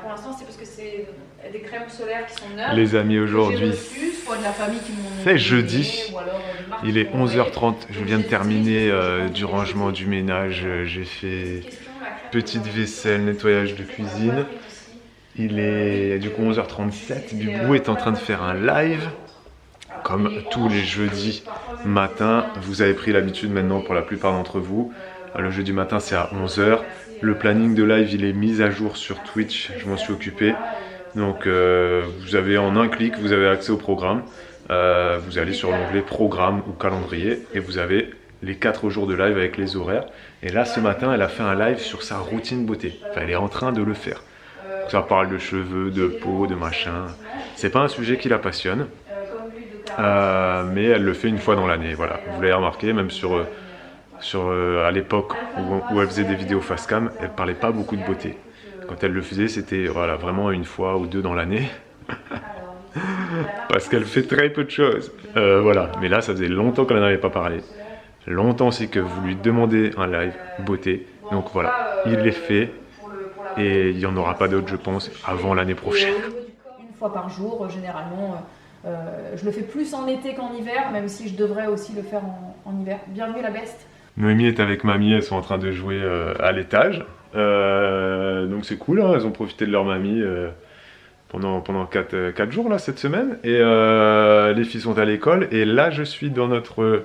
Pour l'instant, c'est parce que c'est des crèmes solaires qui sont neuves. Les amis, aujourd'hui, c'est jeudi, il est 11h30, je viens de terminer du rangement, du ménage, j'ai fait petite vaisselle, nettoyage de cuisine. Il est du coup 11h37, Bibou est en train de faire un live, comme tous les jeudis matin. Vous avez pris l'habitude maintenant pour la plupart d'entre vous. Le jeudi matin c'est à 11h. Le planning de live il est mis à jour sur Twitch, je m'en suis occupé. Donc vous avez en un clic, vous avez accès au programme. Vous allez sur l'onglet programme ou calendrier et vous avez les 4 jours de live avec les horaires. Et là ce matin elle a fait un live sur sa routine beauté. Enfin elle est en train de le faire. Ça parle de cheveux, de peau, de machin. C'est pas un sujet qui la passionne. Mais elle le fait une fois dans l'année. Voilà. Vous l'avez remarqué, même à l'époque où elle faisait des vidéos face cam, elle parlait pas beaucoup de beauté. Quand elle le faisait, c'était voilà, vraiment une fois ou deux dans l'année. Parce qu'elle fait très peu de choses. Voilà. Mais là, ça faisait longtemps qu'elle n'en avait pas parlé. Longtemps aussi que vous lui demandez un live beauté. Donc voilà, il l'est fait. Et il n'y en aura pas d'autres, je pense, avant l'année prochaine. Une fois par jour, généralement. Je le fais plus en été qu'en hiver, même si je devrais aussi le faire en hiver. Bienvenue la beste. Noémie est avec mamie, elles sont en train de jouer à l'étage. Donc c'est cool, hein, elles ont profité de leur mamie pendant 4 jours là, cette semaine. Et les filles sont à l'école. Et là, je suis dans notre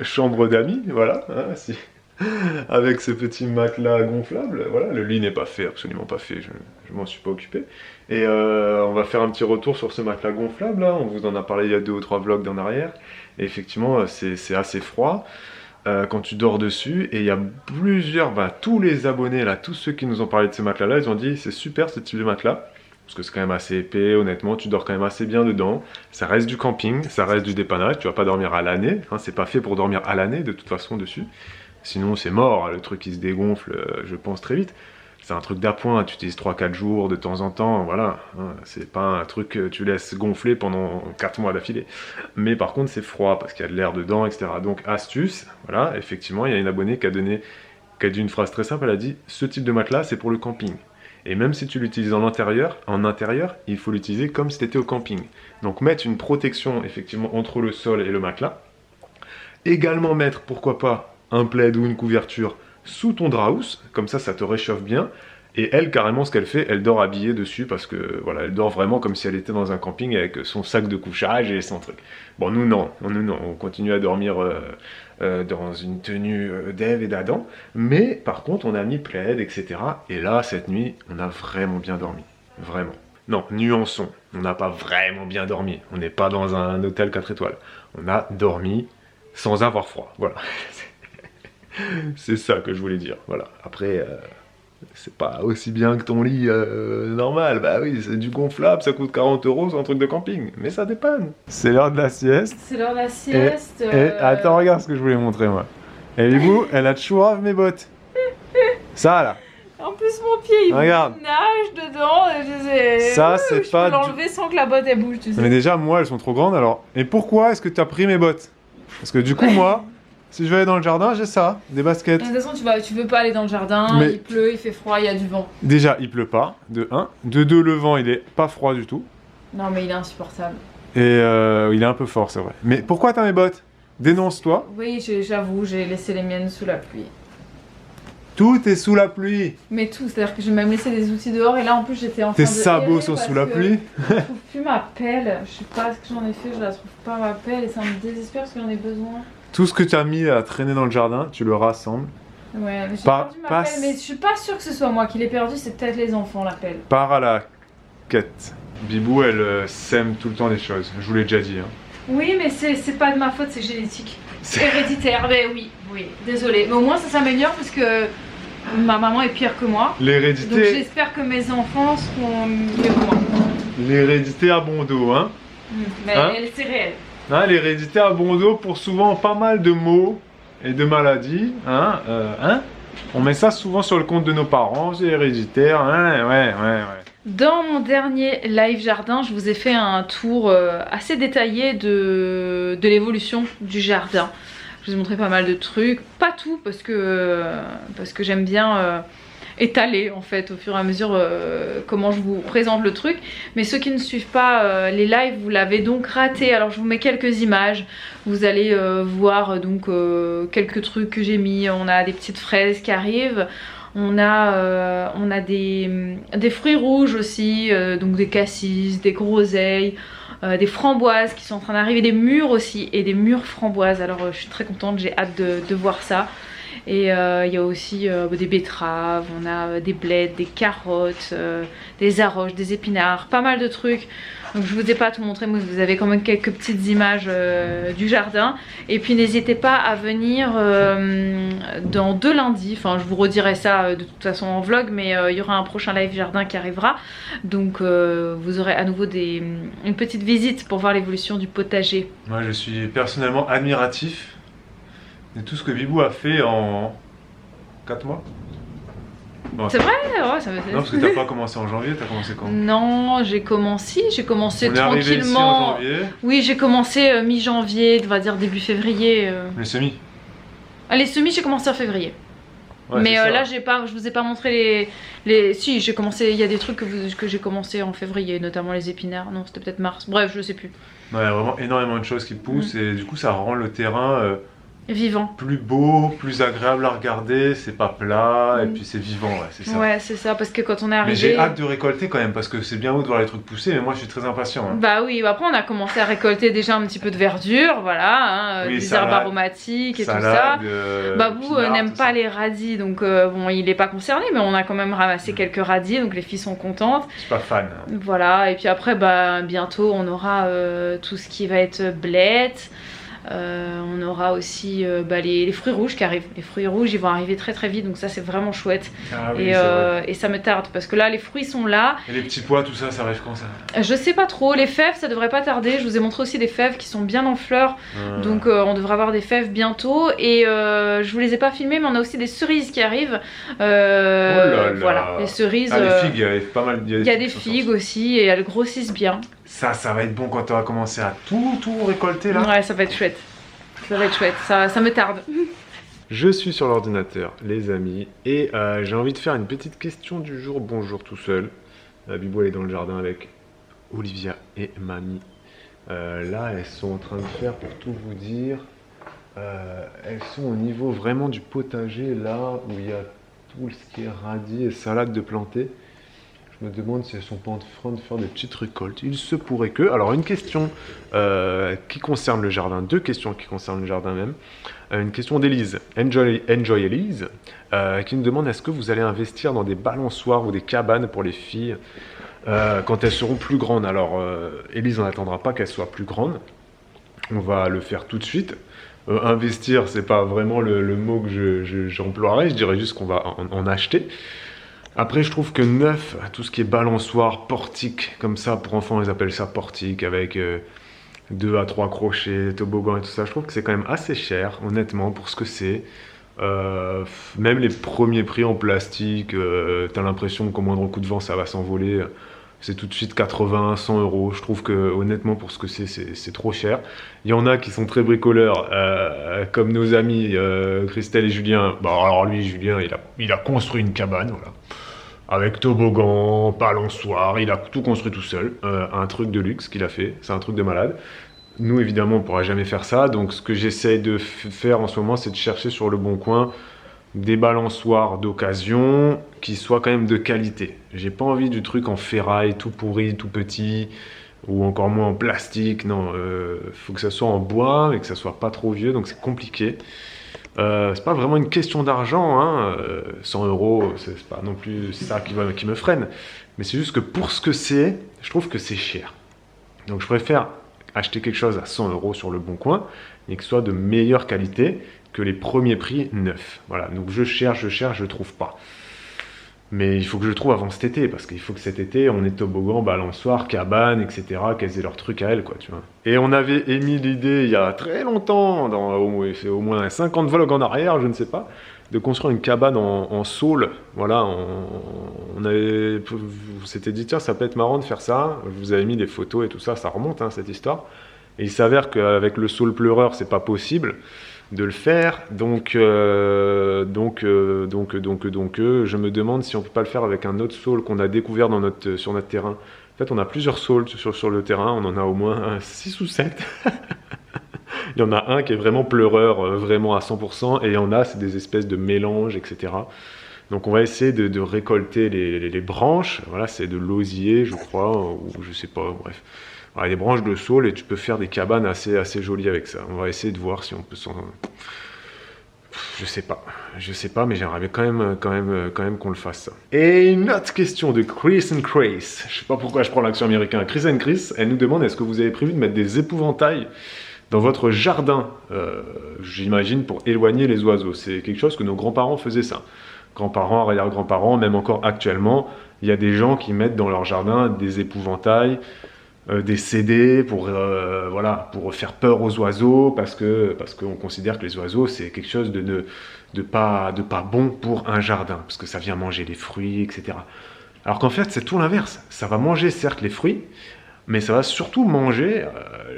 chambre d'amis, voilà. Hein, avec ce petit matelas gonflable. Voilà, le lit n'est pas fait, absolument pas fait, je m'en suis pas occupé. Et on va faire un petit retour sur ce matelas gonflable là, on vous en a parlé il y a 2 ou 3 vlogs d'en arrière. Et effectivement, c'est assez froid quand tu dors dessus. Et il y a plusieurs, tous les abonnés là, tous ceux qui nous ont parlé de ce matelas là, ils ont dit c'est super ce type de matelas. Parce que c'est quand même assez épais, honnêtement, tu dors quand même assez bien dedans. Ça reste du camping, ça reste du dépannage, tu vas pas dormir à l'année, hein, c'est pas fait pour dormir à l'année de toute façon dessus. Sinon c'est mort, le truc il se dégonfle, je pense très vite. C'est un truc d'appoint, tu utilises 3-4 jours de temps en temps, voilà. Hein, c'est pas un truc que tu laisses gonfler pendant 4 mois d'affilée. Mais par contre c'est froid parce qu'il y a de l'air dedans, etc. Donc astuce, voilà, effectivement il y a une abonnée qui a dit une phrase très simple, elle a dit « Ce type de matelas c'est pour le camping ». Et même si tu l'utilises en intérieur, il faut l'utiliser comme si tu étais au camping. Donc mettre une protection effectivement entre le sol et le matelas. Également mettre, pourquoi pas, un plaid ou une couverture sous ton draps, comme ça te réchauffe bien. Et elle, carrément, ce qu'elle fait, elle dort habillée dessus parce que, voilà, elle dort vraiment comme si elle était dans un camping avec son sac de couchage et son truc. Bon, nous non, on continue à dormir dans une tenue d'Ève et d'Adam, mais par contre, on a mis plaid, etc. Et là, cette nuit, on a vraiment bien dormi, vraiment. Non, nuançons, on n'a pas vraiment bien dormi, on n'est pas dans un hôtel 4 étoiles. On a dormi sans avoir froid, voilà. C'est ça que je voulais dire, voilà. Après, c'est pas aussi bien que ton lit normal. Bah oui, c'est du gonflable, ça coûte 40 €, c'est un truc de camping. Mais ça dépanne. C'est l'heure de la sieste. C'est l'heure de la sieste. Et attends, regarde ce que je voulais montrer, moi. Et Bibou, elle a toujours mes bottes. Ça, là. En plus, mon pied, il nage dedans. Ça, c'est pas... Je peux l'enlever sans que la botte, elle bouge, tu sais. Mais déjà, moi, elles sont trop grandes, alors... Et pourquoi est-ce que tu as pris mes bottes? Parce que du coup, moi... Si je vais aller dans le jardin, j'ai ça, des baskets. De toute façon, tu veux pas aller dans le jardin, mais il pleut, il fait froid, il y a du vent. Déjà, il pleut pas, de 1. De 2, le vent, il est pas froid du tout. Non, mais il est insupportable. Et il est un peu fort, c'est vrai. Mais pourquoi t'as mes bottes? Dénonce-toi. Oui, j'avoue, j'ai laissé les miennes sous la pluie. Tout est sous la pluie. Mais tout, c'est-à-dire que j'ai même laissé des outils dehors et là en plus j'étais en train de... Tes sabots sont sous la pluie. Je trouve plus ma pelle, je sais pas ce que j'en ai fait, je la trouve pas ma pelle et ça me désespère parce que j'en ai besoin. Tout ce que tu as mis à traîner dans le jardin, tu le rassembles. Ouais, mais j'ai perdu ma pelle, mais je suis pas sûre que ce soit moi qui l'ai perdu, c'est peut-être les enfants la pelle. Pars à la quête. Bibou, elle sème tout le temps des choses, je vous l'ai déjà dit. Hein. Oui, mais c'est pas de ma faute, c'est génétique. C'est héréditaire, mais oui, désolé. Mais au moins ça s'améliore parce que ma maman est pire que moi. L'hérédité... Donc j'espère que mes enfants seront mieux que moi. L'hérédité à bon dos, hein. Mais hein c'est réel. Hein, l'hérédité à bon dos pour souvent pas mal de maux et de maladies. Hein, on met ça souvent sur le compte de nos parents, c'est héréditaire. Hein, ouais. Dans mon dernier live jardin, je vous ai fait un tour assez détaillé de l'évolution du jardin. Je vous ai montré pas mal de trucs, pas tout parce que j'aime bien étaler en fait au fur et à mesure comment je vous présente le truc. Mais ceux qui ne suivent pas les lives, vous l'avez donc raté. Alors je vous mets quelques images, vous allez voir donc quelques trucs que j'ai mis. On a des petites fraises qui arrivent. On a des fruits rouges aussi, donc des cassis, des groseilles, des framboises qui sont en train d'arriver, des mûres aussi et des mûres framboises. Alors je suis très contente, j'ai hâte de voir ça. Et il y a aussi des betteraves, on a des blettes, des carottes, des aroches, des épinards, pas mal de trucs. Donc je vous ai pas tout montré, mais vous avez quand même quelques petites images du jardin. Et puis n'hésitez pas à venir dans 2 lundis, enfin je vous redirai ça de toute façon en vlog, mais il y aura un prochain live jardin qui arrivera. Donc vous aurez à nouveau une petite visite pour voir l'évolution du potager. Moi je suis personnellement admiratif de tout ce que Bibou a fait en 4 mois. Bon, c'est vrai, ouais, ça me fait... Non, parce que t'as pas commencé en janvier, t'as commencé quand? Non, j'ai commencé On est arrivé ici tranquillement. en janvier. Oui, j'ai commencé mi-janvier, on va dire début février. Les semis. Ah, les semis, j'ai commencé en février. Ouais, mais là, je vous ai pas montré les... Si, j'ai commencé, il y a des trucs que j'ai commencé en février, notamment les épinards. Non, c'était peut-être mars. Bref, je sais plus. Ouais, il y a vraiment énormément de choses qui poussent et du coup, ça rend le terrain... vivant. Plus beau, plus agréable à regarder, c'est pas plat et puis c'est vivant, ouais, c'est ça. Ouais, c'est ça, parce que quand on est arrivé... Mais j'ai hâte de récolter quand même, parce que c'est bien beau de voir les trucs pousser, mais moi je suis très impatient. Hein. Bah oui, après on a commencé à récolter déjà un petit peu de verdure, voilà, oui, des herbes aromatiques et tout ça. Babou n'aime pas les radis, donc bon, il est pas concerné, mais on a quand même ramassé quelques radis, donc les filles sont contentes. Je suis pas fan. Voilà, et puis après, bah, bientôt on aura tout ce qui va être blettes. On aura aussi les fruits rouges qui arrivent. Les fruits rouges ils vont arriver très très vite, donc ça c'est vraiment chouette. Ah oui, et ça me tarde parce que là les fruits sont là. Et les petits pois, tout ça, ça arrive quand ça? Je sais pas trop, les fèves ça devrait pas tarder. Je vous ai montré aussi des fèves qui sont bien en fleurs, donc on devrait avoir des fèves bientôt. Et je vous les ai pas filmées, mais on a aussi des cerises qui arrivent. Oh là là. Voilà, les cerises. Ah, les figues, il y a pas mal. Il y a des figues aussi et elles grossissent bien. Ça va être bon quand tu vas commencer à tout récolter là. Ouais, ça va être chouette. Ça va être chouette, ça me tarde. Je suis sur l'ordinateur, les amis, et j'ai envie de faire une petite question du jour. Bonjour tout seul. Bibou elle est dans le jardin avec Olivia et Mamie. Là, elles sont en train de faire, pour tout vous dire, elles sont au niveau vraiment du potager, là où il y a tout ce qui est radis et salade de planter. Je me demande si elles sont pas en train de faire des petites récoltes. Il se pourrait que... Alors une question qui concerne le jardin, 2 questions qui concernent le jardin même. Une question d'Elise, Enjoy Elise, qui nous demande est-ce que vous allez investir dans des balançoires ou des cabanes pour les filles quand elles seront plus grandes. Alors Elise, on n'attendra pas qu'elles soient plus grandes. On va le faire tout de suite. Investir, c'est pas vraiment le mot que j'emploierais. Je dirais juste qu'on va en acheter. Après, je trouve que neuf, tout ce qui est balançoire, portique, comme ça, pour enfants, ils appellent ça portique, avec 2 à 3 crochets, toboggan et tout ça, je trouve que c'est quand même assez cher, honnêtement, pour ce que c'est. Même les premiers prix en plastique, t'as l'impression qu'au moindre coup de vent, ça va s'envoler. C'est tout de suite 80, 100 euros. Je trouve que, honnêtement, pour ce que c'est trop cher. Il y en a qui sont très bricoleurs, comme nos amis Christelle et Julien. Bah, alors lui, Julien, il a construit une cabane, voilà. Avec toboggan, balançoire, il a tout construit tout seul. Un truc de luxe qu'il a fait, c'est un truc de malade. Nous, évidemment, on ne pourra jamais faire ça. Donc, ce que j'essaye de faire en ce moment, c'est de chercher sur le bon coin des balançoires d'occasion qui soient quand même de qualité. J'ai pas envie du truc en ferraille, tout pourri, tout petit, ou encore moins en plastique. Non, faut que ça soit en bois et que ça soit pas trop vieux, donc c'est compliqué. C'est pas vraiment une question d'argent, hein. 100 euros, c'est pas non plus ça qui me freine. Mais c'est juste que pour ce que c'est, je trouve que c'est cher. Donc je préfère acheter quelque chose à 100 euros sur le bon coin et que ce soit de meilleure qualité que les premiers prix neufs. Voilà, donc je cherche, je trouve pas. Mais il faut que je le trouve avant cet été, parce qu'il faut que cet été, on ait toboggan, balançoire, cabane, etc., qu'elles aient leur truc à elles, quoi, tu vois. Et on avait émis l'idée, il y a très longtemps, au moins 50 vlogs en arrière, je ne sais pas, de construire une cabane en saule. Voilà, on s'était dit, tiens, ça peut être marrant de faire ça. Je vous avais mis des photos et tout ça, ça remonte, hein, cette histoire. Et il s'avère qu'avec le saule pleureur, c'est pas possible. de le faire. Donc, je me demande si on peut pas le faire avec un autre saule qu'on a découvert sur notre terrain. En fait, on a plusieurs saules sur le terrain, on en a au moins 6 ou 7. Il y en a un qui est vraiment pleureur, vraiment à 100%, et il y en a, c'est des espèces de mélanges, etc. Donc on va essayer de récolter les branches. Voilà, c'est de l'osier, je crois, ou je sais pas, bref. Voilà, des branches de saule, et tu peux faire des cabanes assez jolies avec ça. On va essayer de voir si on peut s'en... Je sais pas, mais j'aimerais bien quand même qu'on le fasse ça. Et une autre question de Chris and Chris. Je sais pas pourquoi je prends l'accent américain. Chris and Chris, elle nous demande, est-ce que vous avez prévu de mettre des épouvantails dans votre jardin, j'imagine pour éloigner les oiseaux. C'est quelque chose que nos grands-parents faisaient ça. Grands-parents, arrière-grands-parents, même encore actuellement, il y a des gens qui mettent dans leur jardin des épouvantails, des CD pour faire peur aux oiseaux, parce qu'on considère que les oiseaux c'est quelque chose de pas bon pour un jardin, parce que ça vient manger les fruits, etc. Alors qu'en fait c'est tout l'inverse. Ça va manger certes les fruits, mais ça va surtout manger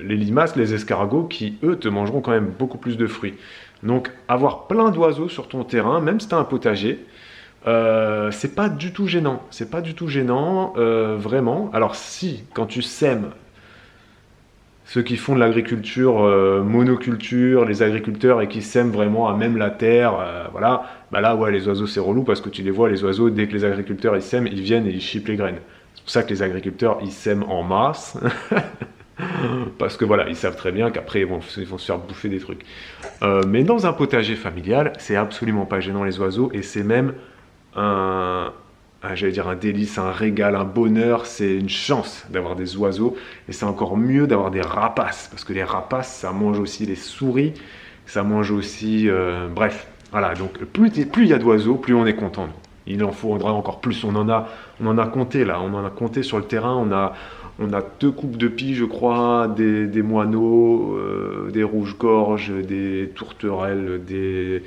les limaces, les escargots, qui eux te mangeront quand même beaucoup plus de fruits. Donc avoir plein d'oiseaux sur ton terrain, même si tu as un potager, c'est pas du tout gênant. C'est pas du tout gênant, vraiment. Alors si, quand tu sèmes, ceux qui font de l'agriculture monoculture, les agriculteurs, et qui sèment vraiment à même la terre, voilà, bah là ouais, les oiseaux c'est relou, parce que tu les vois, les oiseaux, dès que les agriculteurs ils sèment, ils viennent et ils chipent les graines. C'est pour ça que les agriculteurs ils sèment en masse. Parce que voilà, ils savent très bien qu'après ils vont se faire bouffer des trucs. Mais dans un potager familial, c'est absolument pas gênant les oiseaux, et c'est même j'allais dire un délice, un régal, un bonheur. C'est une chance d'avoir des oiseaux, et c'est encore mieux d'avoir des rapaces, parce que les rapaces ça mange aussi les souris, ça mange aussi, bref, voilà. Donc plus il y a d'oiseaux, plus on est content. Il en faudra encore plus. On en a compté là, on en a compté sur le terrain. On a 2 coupes de pie, je crois, des moineaux, des rouges-gorges, des tourterelles, des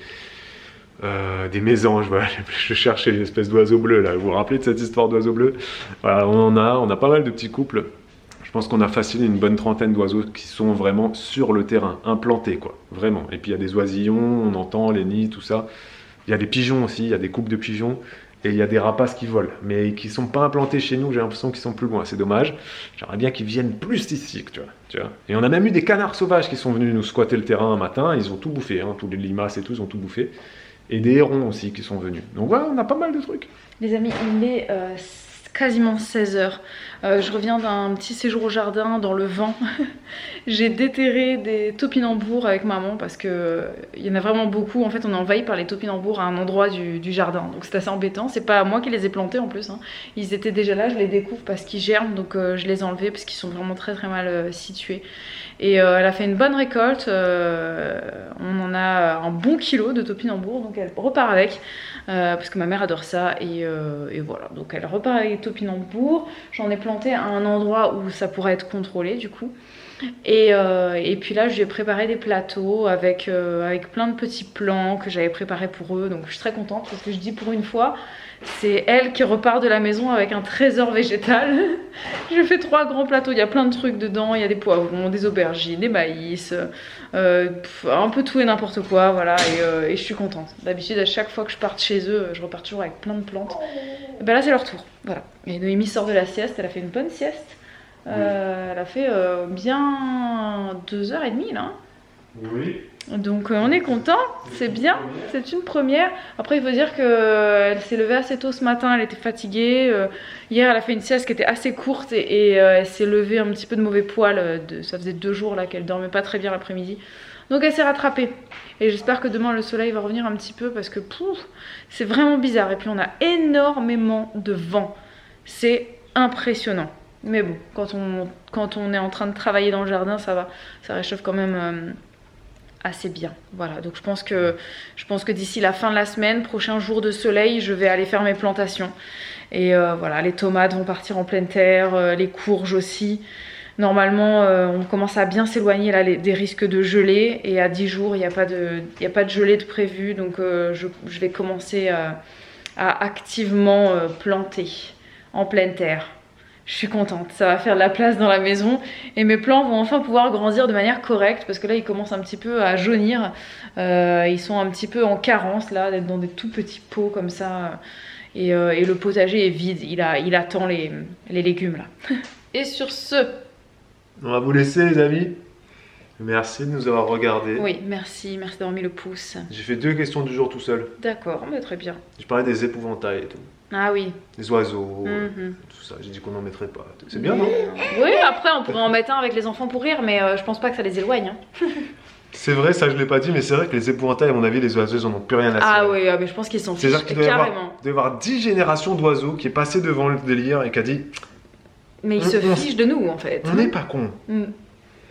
mésanges. Voilà. Je cherchais l'espèce d'oiseau bleu là. Vous vous rappelez de cette histoire d'oiseau bleu? Voilà, on a pas mal de petits couples. Je pense qu'on a facile une bonne trentaine d'oiseaux qui sont vraiment sur le terrain, implantés quoi, vraiment. Et puis il y a des oisillons, on entend les nids, tout ça. Il y a des pigeons aussi, il y a des couples de pigeons. Et il y a des rapaces qui volent, mais qui ne sont pas implantés chez nous. J'ai l'impression qu'ils sont plus loin, c'est dommage. J'aimerais bien qu'ils viennent plus ici, tu vois. Et on a même eu des canards sauvages qui sont venus nous squatter le terrain un matin. Ils ont tout bouffé, hein, tous les limaces et tout, ils ont tout bouffé. Et des hérons aussi qui sont venus. Donc voilà, on a pas mal de trucs. Les amis, il est quasiment 16h. Je reviens d'un petit séjour au jardin dans le vent. J'ai déterré des topinambours avec maman, parce que il y en a vraiment beaucoup. En fait, on est envahi par les topinambours à un endroit du jardin, donc c'est assez embêtant. C'est pas moi qui les ai plantés en plus, hein. Ils étaient déjà là, je les découvre parce qu'ils germent, donc je les ai enlevés parce qu'ils sont vraiment très mal situés. Et elle a fait une bonne récolte, on en a un bon kilo de topinambours, donc elle repart avec, parce que ma mère adore ça, et voilà, donc elle repart avec les topinambours. J'en ai planté à un endroit où ça pourrait être contrôlé du coup. Et puis là, je lui ai préparé des plateaux avec plein de petits plants que j'avais préparés pour eux. Donc je suis très contente, parce que je dis, pour une fois, c'est elle qui repart de la maison avec un trésor végétal. J'ai fait 3 grands plateaux, il y a plein de trucs dedans. Il y a des poivrons, des aubergines, des maïs, un peu tout et n'importe quoi, voilà. Et je suis contente. D'habitude, à chaque fois que je parte chez eux, je repars toujours avec plein de plantes. Et ben là, c'est leur tour, voilà. Et Noémie sort de la sieste, elle a fait une bonne sieste. Elle a fait bien 2h30 là. Oui. Donc on est content, c'est bien, c'est une première. Après il faut dire qu'elle s'est levée assez tôt ce matin, elle était fatiguée. Hier elle a fait une sieste qui était assez courte, et elle s'est levée un petit peu de mauvais poil. Ça faisait 2 jours là qu'elle dormait pas très bien l'après-midi. Donc elle s'est rattrapée. Et j'espère que demain le soleil va revenir un petit peu, parce que c'est vraiment bizarre. Et puis on a énormément de vent, c'est impressionnant. Mais bon, quand on est en train de travailler dans le jardin, ça va, ça réchauffe quand même assez bien. Voilà, donc je pense que d'ici la fin de la semaine, prochain jour de soleil, je vais aller faire mes plantations. Et voilà, les tomates vont partir en pleine terre, les courges aussi. Normalement, on commence à bien s'éloigner là des risques de gelée, et à 10 jours, il n'y a pas de gelée de prévu. Donc je vais commencer à activement planter en pleine terre. Je suis contente, ça va faire de la place dans la maison et mes plants vont enfin pouvoir grandir de manière correcte parce que là ils commencent un petit peu à jaunir, ils sont un petit peu en carence là, d'être dans des tout petits pots comme ça et le potager est vide, il attend les légumes là. Et sur ce... On va vous laisser les amis, merci de nous avoir regardés. Oui, merci d'avoir mis le pouce. J'ai fait 2 questions du jour tout seul. D'accord, mais très bien. Je parlais des épouvantails et tout. Ah oui. Les oiseaux, tout ça. J'ai dit qu'on n'en mettrait pas. C'est bien, non? Oui, après on pourrait en mettre un avec les enfants pour rire, mais je pense pas que ça les éloigne. Hein. C'est vrai, ça je l'ai pas dit, mais c'est vrai que les épouvantails, à mon avis, les oiseaux, ils en ont plus rien à cirer. Ah oui, mais je pense qu'ils s'en fichent carrément. Il doit y avoir 10 générations d'oiseaux qui est passé devant le délire et qui a dit... Mais ils se fichent de nous en fait. On n'est pas cons.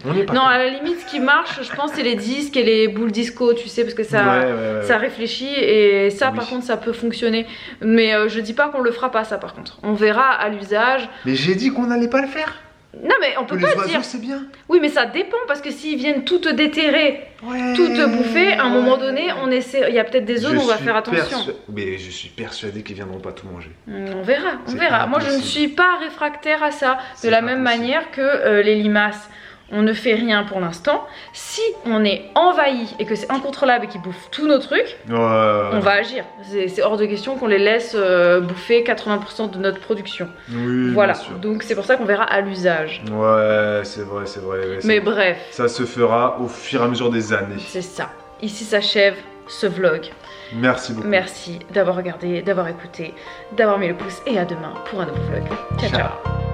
Non, à la limite, ce qui marche, je pense, c'est les disques et les boules disco, tu sais, parce que ça, ça réfléchit et ça, par contre, ça peut fonctionner. Mais je dis pas qu'on le fera pas, ça, par contre. On verra à l'usage. Mais j'ai dit qu'on n'allait pas le faire. Non, mais on peut pas dire. Les oiseaux, c'est bien. Oui, mais ça dépend parce que s'ils viennent tout te déterrer, tout te bouffer, à un moment donné, on essaie. Il y a peut-être des zones où on va faire attention. Mais je suis persuadé qu'ils viendront pas tout manger. On verra, on verra. Moi, je ne suis pas réfractaire à ça. De la même manière que les limaces. On ne fait rien pour l'instant. Si on est envahi et que c'est incontrôlable et qu'ils bouffent tous nos trucs, on va agir. C'est hors de question qu'on les laisse bouffer 80% de notre production. Oui, voilà, donc c'est pour ça qu'on verra à l'usage. Ouais, c'est vrai, c'est vrai. Mais bref. Ça se fera au fur et à mesure des années. C'est ça. Ici s'achève ce vlog. Merci beaucoup. Merci d'avoir regardé, d'avoir écouté, d'avoir mis le pouce et à demain pour un nouveau vlog. Ciao, ciao.